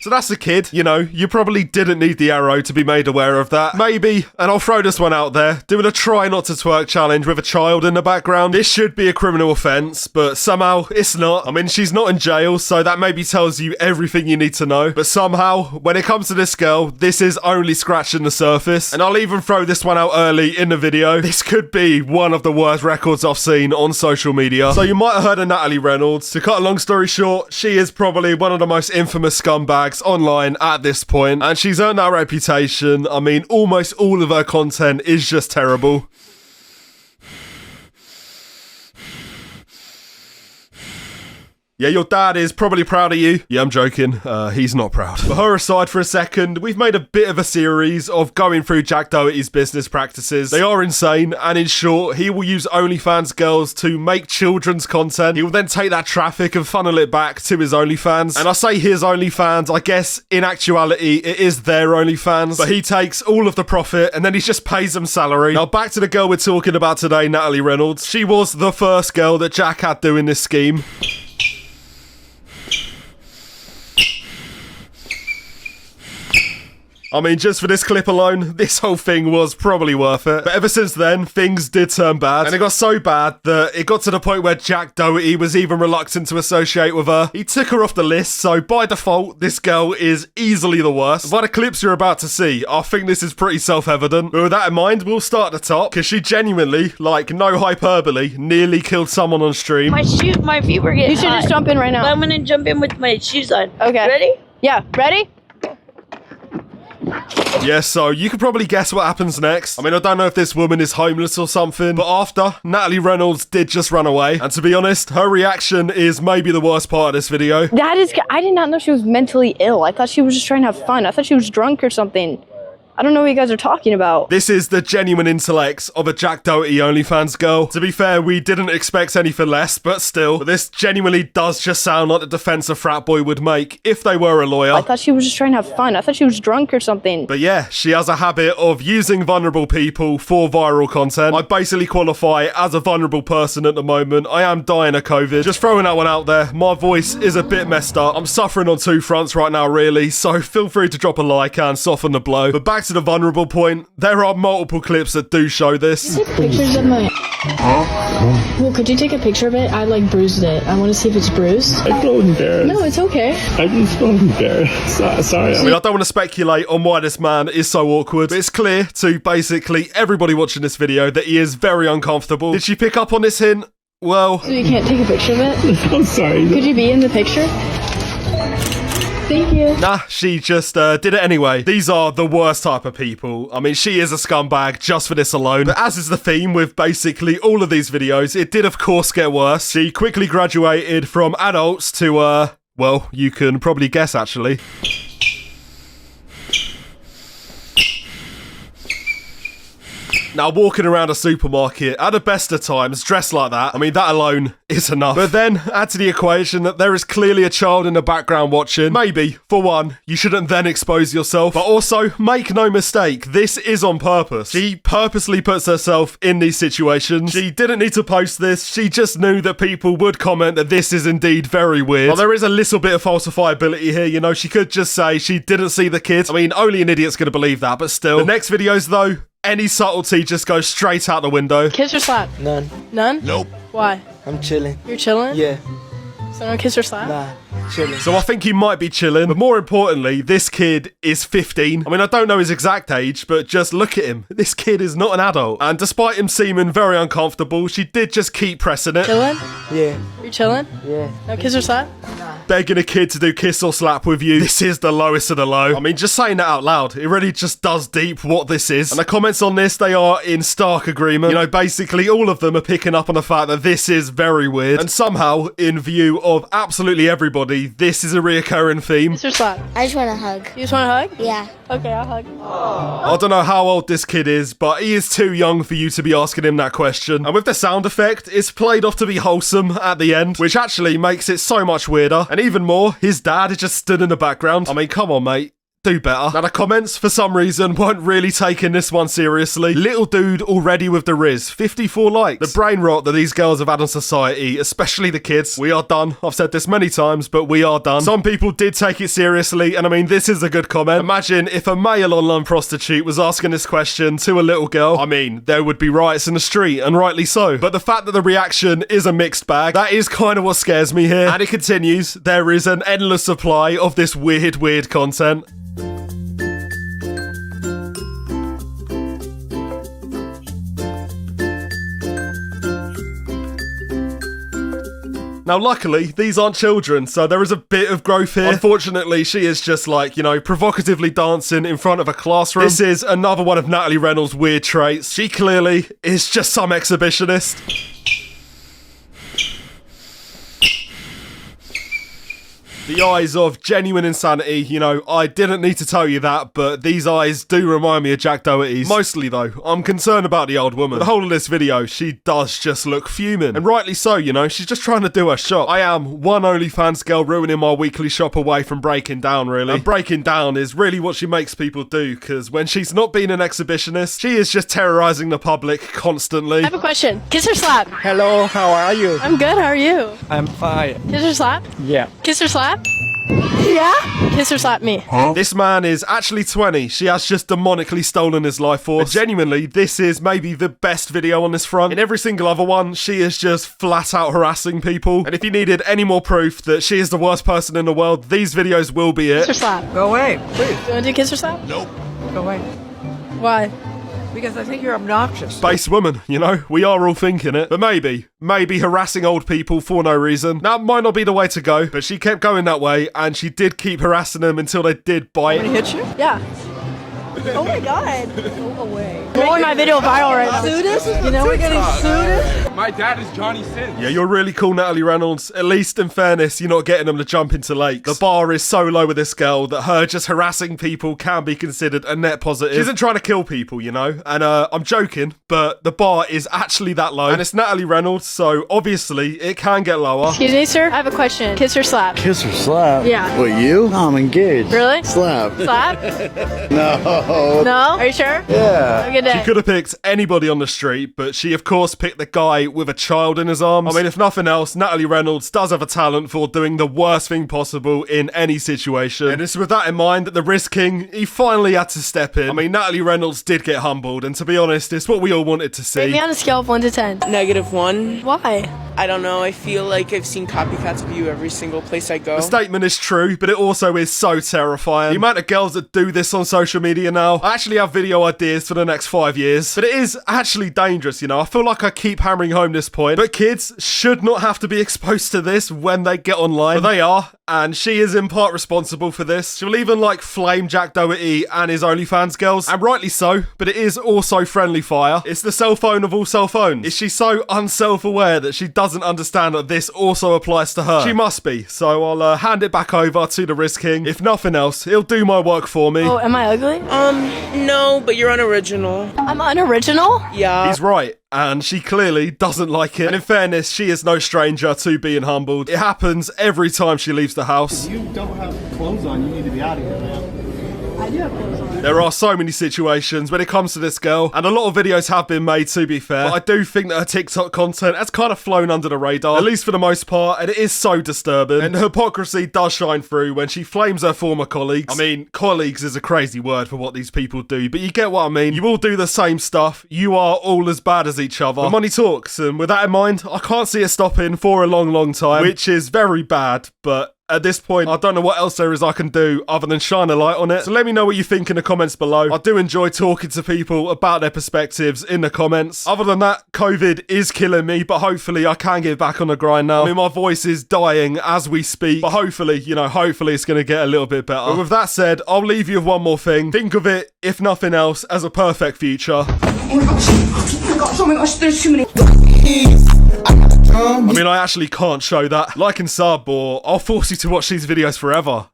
So that's a kid, you know, you probably didn't need the arrow to be made aware of that. Maybe, and I'll throw this one out there, doing a try not to twerk challenge with a child in the background. This should be a criminal offence, but somehow it's not. I mean, she's not in jail, so that maybe tells you everything you need to know. But somehow, when it comes to this girl, this is only scratching the surface. And I'll even throw this one out early in the video. This could be one of the worst records I've seen on social media. So you might have heard of Natalie Reynolds. To cut a long story short, she is probably one of the most infamous scumbags online at this point, and she's earned that reputation. I mean, almost all of her content is just terrible. Yeah, your dad is probably proud of you. Yeah, I'm joking. He's not proud. But her aside for a second, we've made a bit of a series of going through Jack Doherty's business practices. They are insane, and in short, he will use OnlyFans girls to make children's content. He will then take that traffic and funnel it back to his OnlyFans. And I say his OnlyFans, I guess in actuality, it is their OnlyFans. But he takes all of the profit, and then he just pays them salary. Now, back to the girl we're talking about today, Natalie Reynolds. She was the first girl that Jack had doing this scheme. I mean, just for this clip alone, this whole thing was probably worth it. But ever since then, things did turn bad. And it got so bad that it got to the point where Jack Doherty was even reluctant to associate with her. He took her off the list, so by default, this girl is easily the worst. By the clips you're about to see, I think this is pretty self-evident. But with that in mind, we'll start at the top, because she genuinely, like, no hyperbole, nearly killed someone on stream. My feet were getting You should just jump in right now. I'm gonna jump in with my shoes on. Okay. Ready? Yeah, ready? Yeah, so you could probably guess what happens next. I mean, I don't know if this woman is homeless or something, but after, Natalie Reynolds did just run away. And to be honest, her reaction is maybe the worst part of this video. I did not know she was mentally ill. I thought she was just trying to have fun. I thought she was drunk or something. I don't know what you guys are talking about. This is the genuine intellects of a Jack Doherty OnlyFans girl. To be fair, we didn't expect anything less, but still, this genuinely does just sound like the defense a frat boy would make if they were a lawyer. I thought she was just trying to have fun. I thought she was drunk or something. But yeah, she has a habit of using vulnerable people for viral content. I basically qualify as a vulnerable person at the moment. I am dying of COVID. Just throwing that one out there. My voice is a bit messed up. I'm suffering on two fronts right now, really, so feel free to drop a like and soften the blow. But back to the vulnerable point, there are multiple clips that do show this. Take pictures of my... Well, could you take a picture of it? I like bruised it. I want to see if it's bruised. I feel embarrassed. No, it's okay. I just feel embarrassed. Sorry. I mean, I don't want to speculate on why this man is so awkward, but it's clear to basically everybody watching this video that he is very uncomfortable. Did she pick up on this hint? Well... So you can't take a picture of it? I'm sorry. Could you be in the picture? Thank you. Nah, she just did it anyway. These are the worst type of people. I mean, she is a scumbag just for this alone. But as is the theme with basically all of these videos, it did of course get worse. She quickly graduated from adults to, well, you can probably guess actually. Now, walking around a supermarket at the best of times, dressed like that, I mean, that alone is enough. But then, add to the equation that there is clearly a child in the background watching. Maybe, for one, you shouldn't then expose yourself. But also, make no mistake, this is on purpose. She purposely puts herself in these situations. She didn't need to post this. She just knew that people would comment that this is indeed very weird. Well, there is a little bit of falsifiability here, you know. She could just say she didn't see the kid. I mean, only an idiot's gonna believe that, but still. The next videos, though, any subtlety just goes straight out the window. Kiss or slap? None. None? Nope. Why? I'm chilling. You're chilling? Yeah. So no kiss or slap? Nah, chilling. So I think he might be chilling, but more importantly, this kid is 15. I mean, I don't know his exact age, but just look at him. This kid is not an adult. And despite him seeming very uncomfortable, she did just keep pressing it. Chilling? Yeah. You're chilling? Yeah. No kiss or slap? Begging a kid to do kiss or slap with you. This is the lowest of the low. I mean, just saying that out loud, it really just does deep what this is. And the comments on this, they are in stark agreement. You know, basically all of them are picking up on the fact that this is very weird. And somehow, in view of absolutely everybody, this is a reoccurring theme. Kiss or slap? I just want to hug. You just want to hug? Yeah. Okay, I'll hug. I don't know how old this kid is, but he is too young for you to be asking him that question. And with the sound effect, it's played off to be wholesome at the end, which actually makes it so much weirder. And even more, his dad is just stood in the background. I mean, come on, mate. do better. Now the comments, for some reason, weren't really taking this one seriously. Little dude already with the Riz, 54 likes. The brain rot that these girls have had on society, especially the kids. We are done. I've said this many times, but we are done. Some people did take it seriously, and I mean, this is a good comment. Imagine if a male online prostitute was asking this question to a little girl. I mean, there would be riots in the street, and rightly so. But the fact that the reaction is a mixed bag, that is kind of what scares me here. And it continues. There is an endless supply of this weird content. Now, luckily, these aren't children, so there is a bit of growth here. Unfortunately, she is just like, you know, provocatively dancing in front of a classroom. This is another one of Natalie Reynolds' weird traits. She clearly is just some exhibitionist. The eyes of genuine insanity, you know, I didn't need to tell you that, but these eyes do remind me of Jack Doherty's. Mostly though, I'm concerned about the old woman. The whole of this video, she does just look fuming. And rightly so, you know, she's just trying to do her shop. I am one OnlyFans girl ruining my weekly shop away from breaking down, really. And breaking down is really what she makes people do, because when she's not being an exhibitionist, she is just terrorizing the public constantly. I have a question. Kiss or slap? Hello, how are you? I'm good, how are you? I'm fine. Kiss or slap? Yeah. Kiss or slap? Yeah? Kiss or slap me? This man is actually 20. She has just demonically stolen his life force. But genuinely, this is maybe the best video on this front. In every single other one, she is just flat out harassing people. And if you needed any more proof that she is the worst person in the world, these videos will be it. Kiss or slap? Go away, please. You wanna do kiss or slap? Nope. Go away. Why? Because I think you're obnoxious. Base woman, you know, we are all thinking it. But maybe harassing old people for no reason. That might not be the way to go, but she kept going that way, and she did keep harassing them until they did bite. Can I hit you? Yeah. Oh my god. Go away. Making my video viral right now. Sue us? You know we're getting sued? My dad is Johnny Sins. Yeah, you're really cool, Natalie Reynolds. At least, in fairness, you're not getting them to jump into lakes. The bar is so low with this girl that her just harassing people can be considered a net positive. She isn't trying to kill people, you know? And I'm joking, but the bar is actually that low. And it's Natalie Reynolds, so obviously it can get lower. Excuse me, sir? I have a question. Kiss or slap? Kiss or slap? Yeah. What, you? No, I'm engaged. Really? Slap. Slap? No. No? Are you sure? Yeah. Have a good day. She could have picked anybody on the street, but she of course picked the guy with a child in his arms. I mean, if nothing else, Natalie Reynolds does have a talent for doing the worst thing possible in any situation. And it's with that in mind that the Riz King, he finally had to step in. I mean, Natalie Reynolds did get humbled, and to be honest, it's what we all wanted to see. Rate me on a scale of 1 to 10. -1. Why? I don't know. I feel like I've seen copycats of you every single place I go. The statement is true, but it also is so terrifying. The amount of girls that do this on social media now. I actually have video ideas for the next 5 years, but it is actually dangerous, you know. I feel like I keep hammering home this point, but kids should not have to be exposed to this when they get online. But they are, and she is in part responsible for this. She'll even like flame Jack Doherty and his OnlyFans girls, and rightly so, but it is also friendly fire. It's the cell phone of all cell phones. Is she so unself-aware that she doesn't understand that this also applies to her? She must be, so I'll hand it back over to the Riz King. If nothing else, he'll do my work for me. Oh, am I ugly? No, but you're unoriginal. I'm unoriginal? Yeah. He's right, and she clearly doesn't like it. And in fairness, she is no stranger to being humbled. It happens every time she leaves the house. You don't have clothes on. You need to be out of here, man. I do have clothes on. There are so many situations when it comes to this girl, and a lot of videos have been made, to be fair, but I do think that her TikTok content has kind of flown under the radar, at least for the most part, and it is so disturbing. And the hypocrisy does shine through when she flames her former colleagues. I mean, colleagues is a crazy word for what these people do, but you get what I mean. You all do the same stuff. You are all as bad as each other. But money talks, and with that in mind, I can't see it stopping for a long time, which is very bad, but at this point, I don't know what else there is I can do other than shine a light on it. So let me know what you think in the comments below. I do enjoy talking to people about their perspectives in the comments. Other than that, COVID is killing me, but hopefully I can get back on the grind now. I mean, my voice is dying as we speak, but hopefully, you know, hopefully it's going to get a little bit better. But with that said, I'll leave you with one more thing. Think of it, if nothing else, as a perfect future. Oh my gosh, there's too many. I mean, I actually can't show that. Like and sub, or I'll force you to watch these videos forever.